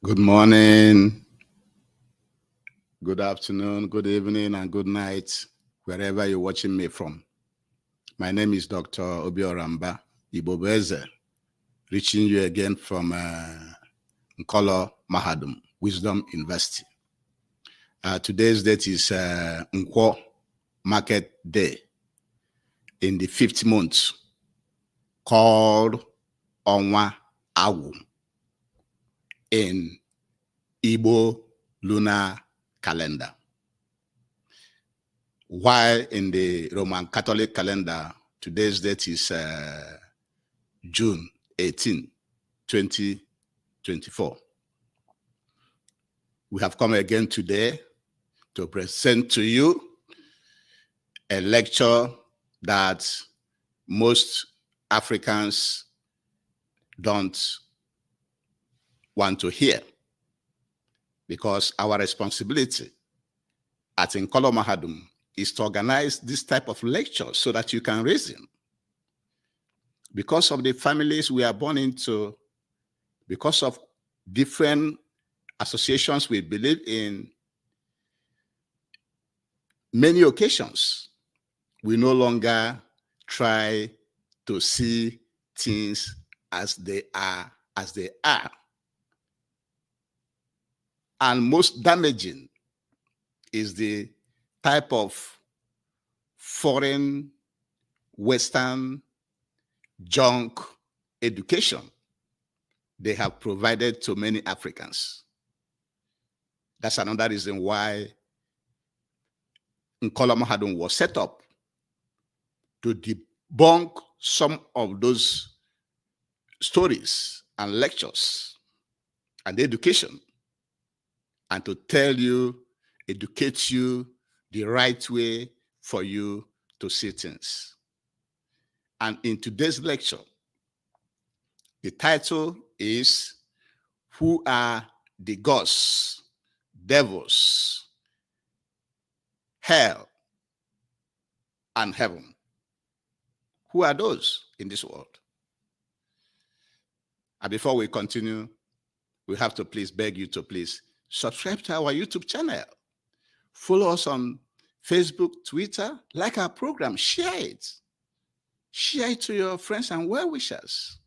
Good morning, good afternoon, good evening, and good night, wherever you're watching me from. My name is Dr. Obi Oramba Ibobeze, reaching you again from Nkolo Mahadum, Wisdom University. Today's date is Nkwo Market Day in the 5th month, called Onwa Awu in Igbo lunar calendar. While in the Roman Catholic calendar, today's date is June 18, 2024. We have come again today to present to you a lecture that most Africans don't want to hear, because our responsibility at Nkolo Mahadum is to organize this type of lectures so that you can reason. Because of the families we are born into, because of different associations we believe in, many occasions, we no longer try to see things as they are. And most damaging is the type of foreign Western junk education they have provided to many Africans. That's another reason why Nkolo Mahadum was set up, to debunk some of those stories and lectures and education, and to tell you, educate you the right way for you to see things. And in today's lecture, the title is Who Are the Gods, Devils, Hell, and Heaven? Who are those in this world? And before we continue, we have to please beg you to please subscribe to our YouTube channel. Follow us on Facebook, Twitter, like our program, share it. Share it to your friends and well-wishers.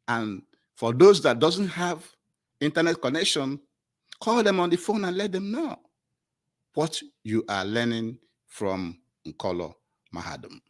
And for those that doesn't have internet connection, call them on the phone and let them know what you are learning from Nkolo Mahadum.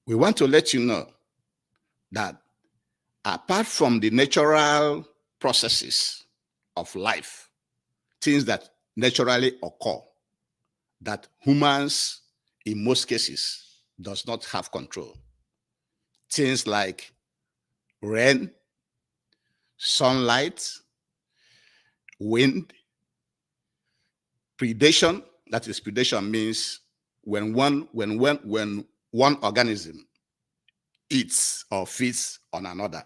We want to let you know that apart from the natural processes of life, things that naturally occur, that humans, in most cases, does not have control. Things like rain, sunlight, wind, predation. That is, predation means when one organism eats or feeds on another.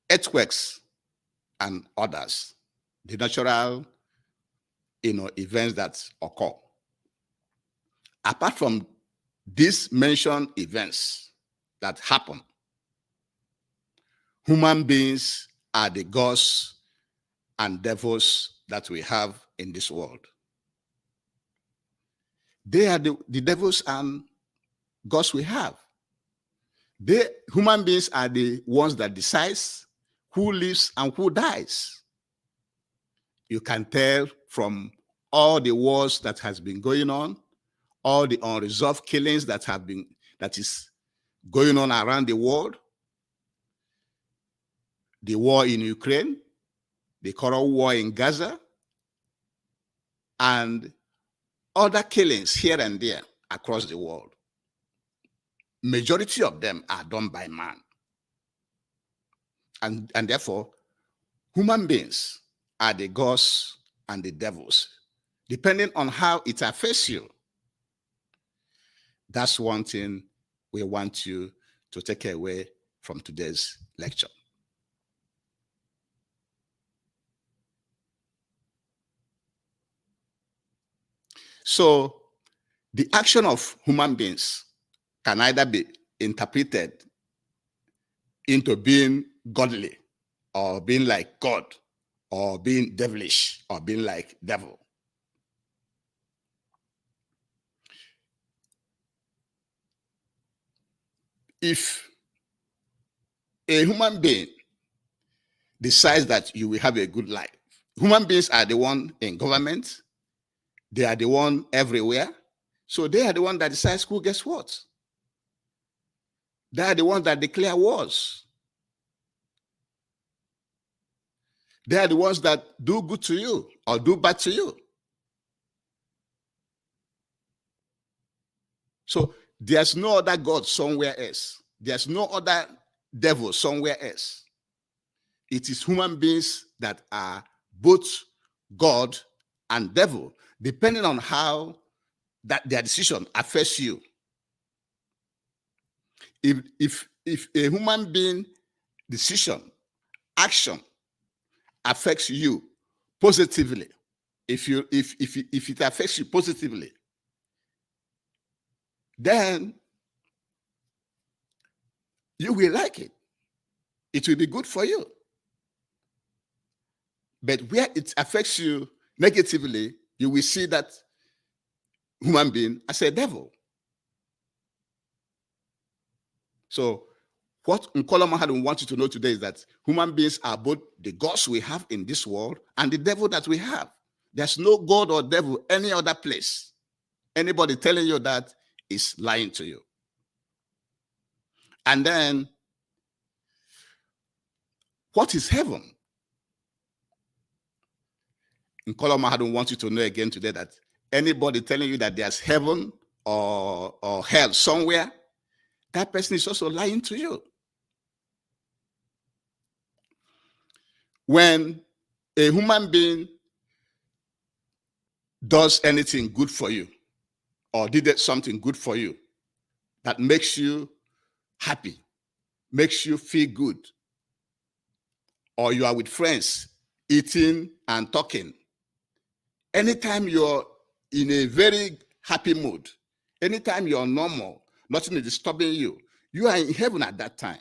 Earthquakes and others, the natural events that occur. Apart from these mentioned events that happen, human beings are the gods and devils that we have in this world. They are the devils and gods we have. Human beings are the ones that decide who lives and who dies. You can tell from all the wars that has been going on, all the unresolved killings that is going on around the world, the war in Ukraine, the current war in Gaza, and other killings here and there across the world. Majority of them are done by man. And therefore, human beings are the gods and the devils, depending on how it affects you. That's one thing we want you to take away from today's lecture. So, the action of human beings can either be interpreted into being godly or being like God, or being devilish, or being like devil. If a human being decides that you will have a good life, human beings are the one in government, they are the one everywhere, so they are the one that decides who gets what. They are the ones that declare wars. They are the ones that do good to you or do bad to you. So there's no other God somewhere else. There's no other devil somewhere else. It is human beings that are both God and devil, depending on how that their decision affects you. If a human being decision, action affects you positively, if it affects you positively, then you will like it. It will be good for you. But where it affects you negatively, you will see that human being as a devil. So what Nkola Mahadum wants you to know today is that human beings are both the gods we have in this world and the devil that we have. There's no God or devil any other place. Anybody telling you that is lying to you. And then, what is heaven? Nkola Mahadum wants you to know again today that anybody telling you that there's heaven or hell somewhere, that person is also lying to you. When a human being does anything good for you or did something good for you that makes you happy, makes you feel good, or you are with friends eating and talking, anytime you're in a very happy mood, anytime you're normal, nothing is disturbing you, you are in heaven at that time.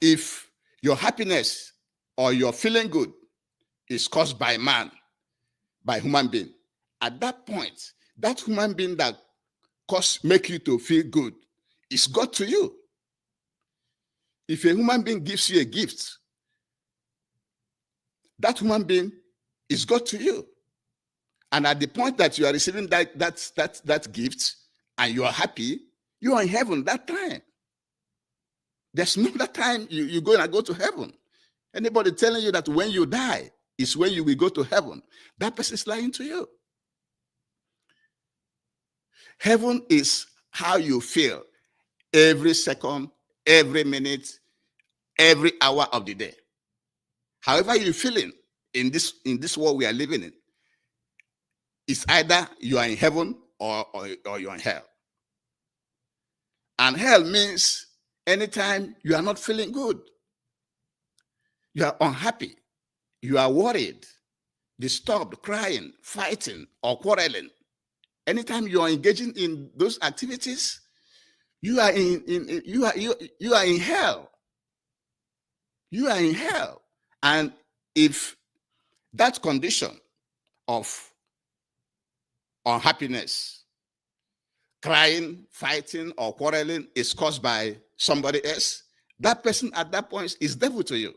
If your happiness or your feeling good is caused by man, by human being, at that point, that human being that make you to feel good is God to you. If a human being gives you a gift, that human being is God to you. And at the point that you are receiving that gift and you are happy, you are in heaven that time. There's no other time you're going to go to heaven. Anybody telling you that when you die is when you will go to heaven, that person is lying to you. Heaven is how you feel every second, every minute, every hour of the day. However you're feeling in this world we are living in, it's either you are in heaven or you're in hell. And hell means anytime you are not feeling good, you are unhappy, you are worried, disturbed, crying, fighting, or quarreling. Anytime you are engaging in those activities, you are in hell. You are in hell. And if that condition of unhappiness, crying, fighting, or quarreling is caused by somebody else, that person at that point is devil to you.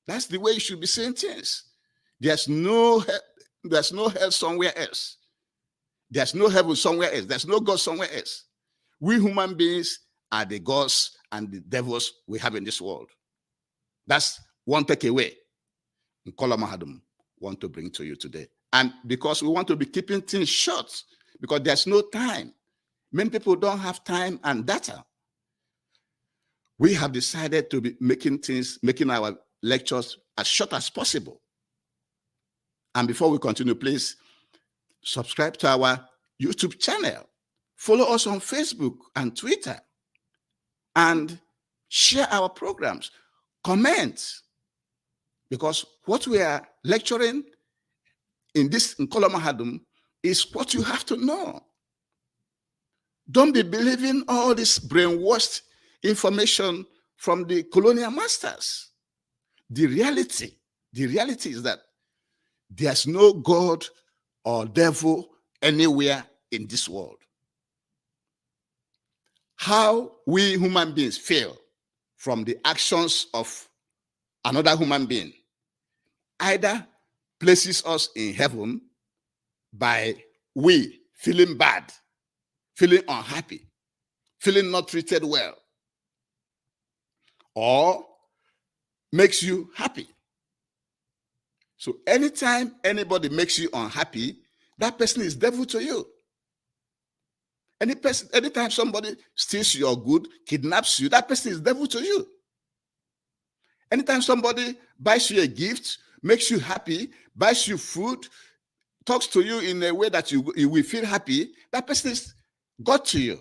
That's the way you should be saying things. There's no hell somewhere else. There's no heaven somewhere else. There's no God somewhere else. We human beings are the gods and the devils we have in this world. That's one takeaway Nkola Mahadum want to bring to you today. And because we want to be keeping things short, because there's no time. Many people don't have time and data. We have decided to be making our lectures as short as possible. And before we continue, please subscribe to our YouTube channel. Follow us on Facebook and Twitter. And share our programs. Comment. Because what we are lecturing in this Nkola Mahadum is what you have to know. Don't be believing all this brainwashed information from the colonial masters. The reality is that there's no God or devil anywhere in this world. How we human beings feel from the actions of another human being either places us in heaven by we feeling bad, feeling unhappy, feeling not treated well, or makes you happy. So anytime anybody makes you unhappy, that person is devil to you. Anytime somebody steals your good, kidnaps you, that person is devil to you. Anytime somebody buys you a gift, makes you happy, buys you food, talks to you in a way that you will feel happy, that person is God to you.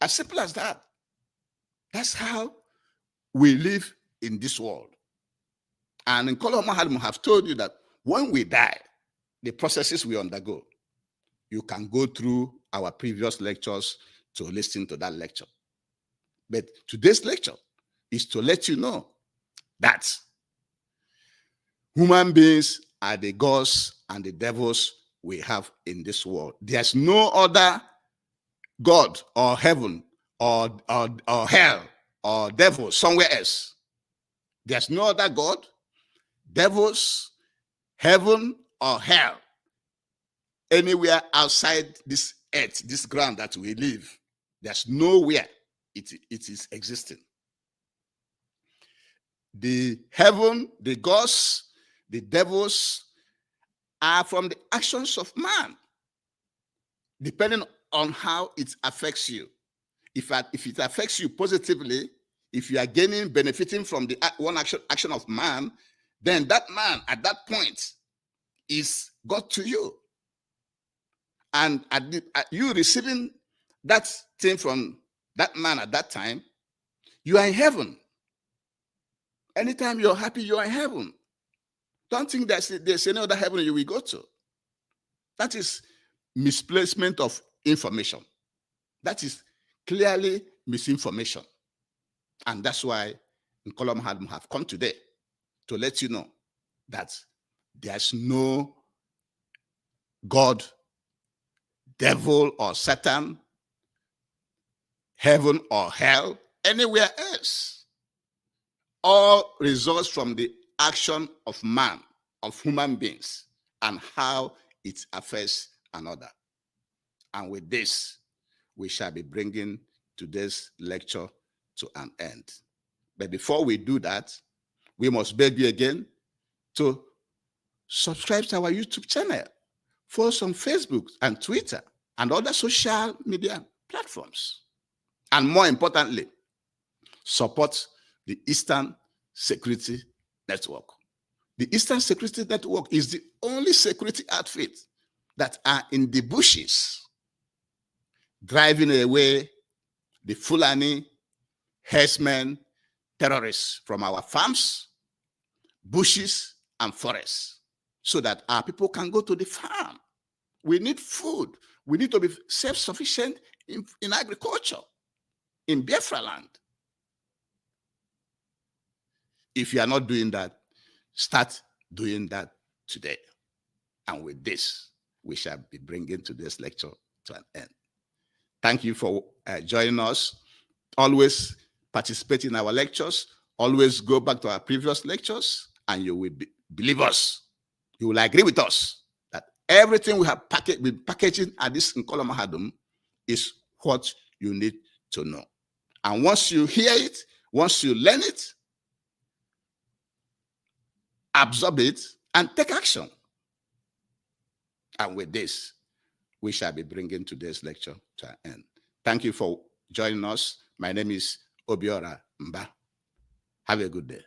As simple as that. That's how we live in this world. And in Nkola Mahadum have told you that when we die, the processes we undergo, you can go through our previous lectures to listen to that lecture. But today's lecture is to let you know that human beings are the gods and the devils we have in this world. There's no other God or heaven or hell or devil somewhere else. There's no other God, devils, heaven, or hell anywhere outside this earth, this ground that we live. There's nowhere it is existing. The heaven, the gods, the devils are from the actions of man, depending on how it affects you. If it affects you positively, if you are gaining, benefiting from the one action of man, then that man at that point is God to you. And you receiving that thing from that man at that time, you are in heaven. Anytime you're happy, you're in heaven. Don't think there's any other heaven you will go to. That is misplacement of information. That is clearly misinformation. And that's why Nkola Mahadum have come today to let you know that there's no God, devil, or Satan, heaven or hell, anywhere else. All results from the action of man, of human beings, and how it affects another. And with this, we shall be bringing today's lecture to an end. But before we do that, we must beg you again to subscribe to our YouTube channel, follow us on Facebook and Twitter and other social media platforms. And more importantly, support the Eastern Security Network. The Eastern Security Network is the only security outfit that are in the bushes, driving away the Fulani, herdsmen, terrorists from our farms, bushes, and forests, so that our people can go to the farm. We need food. We need to be self-sufficient in agriculture, in Biafra land. If you are not doing that, start doing that today. And with this, we shall be bringing today's lecture to an end. Thank you for joining us. Always participate in our lectures. Always go back to our previous lectures, and you will believe us. You will agree with us that everything we have been packaging at this Nkola Mahadum is what you need to know. And once you hear it, once you learn it, absorb it, and take action. And with this, we shall be bringing today's lecture to an end. Thank you for joining us. My name is Obiora Mba. Have a good day.